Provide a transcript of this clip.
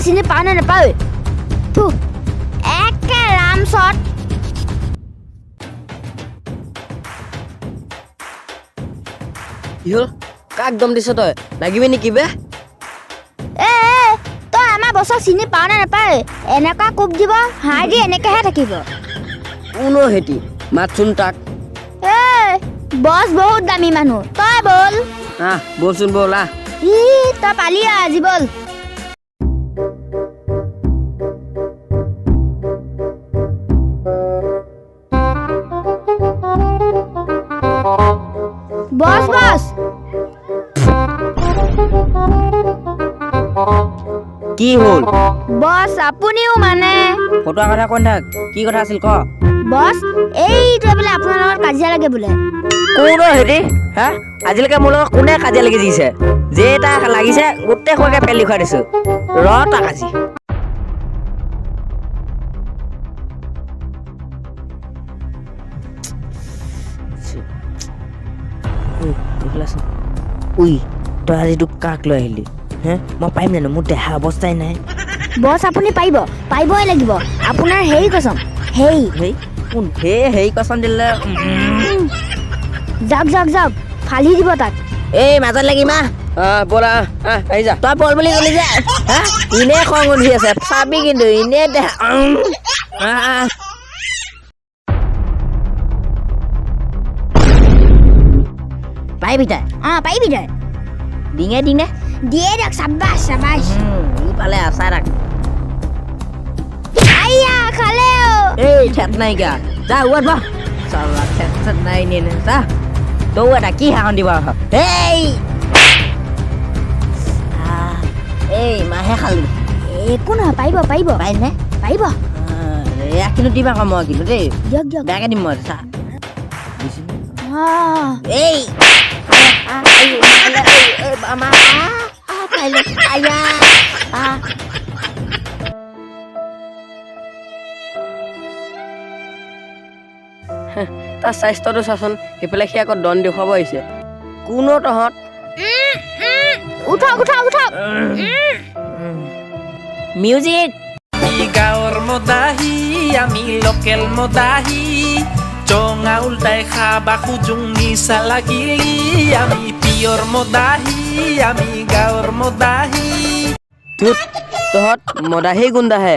চিনি পাওঁ নে নাপাওঁ থু একে ৰামচত কি হ'ল কাক দম দিছ তই লাগিবি নেকি বে এ তই আমাৰ বছৰ চিনি পাওঁ নে নাপাওঁ এনেকুৱা কোব দিব হাঁহ দি এনেকৈহে থাকিব কোনো হেতি মাতচোন তাক এ বছ বহুত দামী মানুহ তই বল বলচোন বল ই তই পালি আজি বল বছ বছ কি হ'ল বছ আপুনিও মানে ফটোৱা কথা কৈ থাক কি কথা আছিল ক বছ এইটো বোলে আপোনাৰ লগত কাজিয়া লাগে বোলে কোন হেৰি হা আজিলৈকে মোৰ লগত কোনে কাজিয়া লাগি দিছে যে তাক লাগিছে গোটেই খোৱাকে পেলি খুৱাই দিছো ৰ তাক আজি উই তই আজি তোক কাক লৈ আহিলি হে মই পাৰিম জানো মোৰ দেহা অৱস্থাই নাই বছ আপুনি পাৰিবই লাগিব আপোনাৰ হেৰি কচম হেই কোন হেৰি কচম দিলে যাওক ফালি দিব তাক এই মাজত লাগি মা ব'লা আহি যা তই বল বুলি ক'লি যে ইনে খং উঠি আছে চাবি কিন্তু ইনে দেহা পাৰিবি তই ডিঙে দিয়ে দিয়ক চাবাছ ই পালে আছা ৰাখ আইয়া খালেও এই ঠেট নাইকিয়া যা উৱাত বা চালা ঠেট নাই নে যা তৌ এটা কি হাঁহন দিব এই মাহে খালি একো নহয় পাৰিব পাৰিনে পাৰিব এয়া কিন্তু দিবা আকৌ মই কিন্তু দেই দিয়ক বেয়াকে দিম মই চা এই তাৰ স্বাস্থ্যটো চাচোন সেইফালে সি আকৌ দন দেখুৱাব আহিছে কোনো তহঁত উঠক মিউজিক গাঁৱৰ মদাহী আমি লোকেল মদাহী চঙা উল্টাই খাবা খুজুং নিচা লাগিলি আমি পিয়ৰ মদাহী আমি গাঁৱৰ মদাহী তহঁত মদাহী গুণ্ডাহে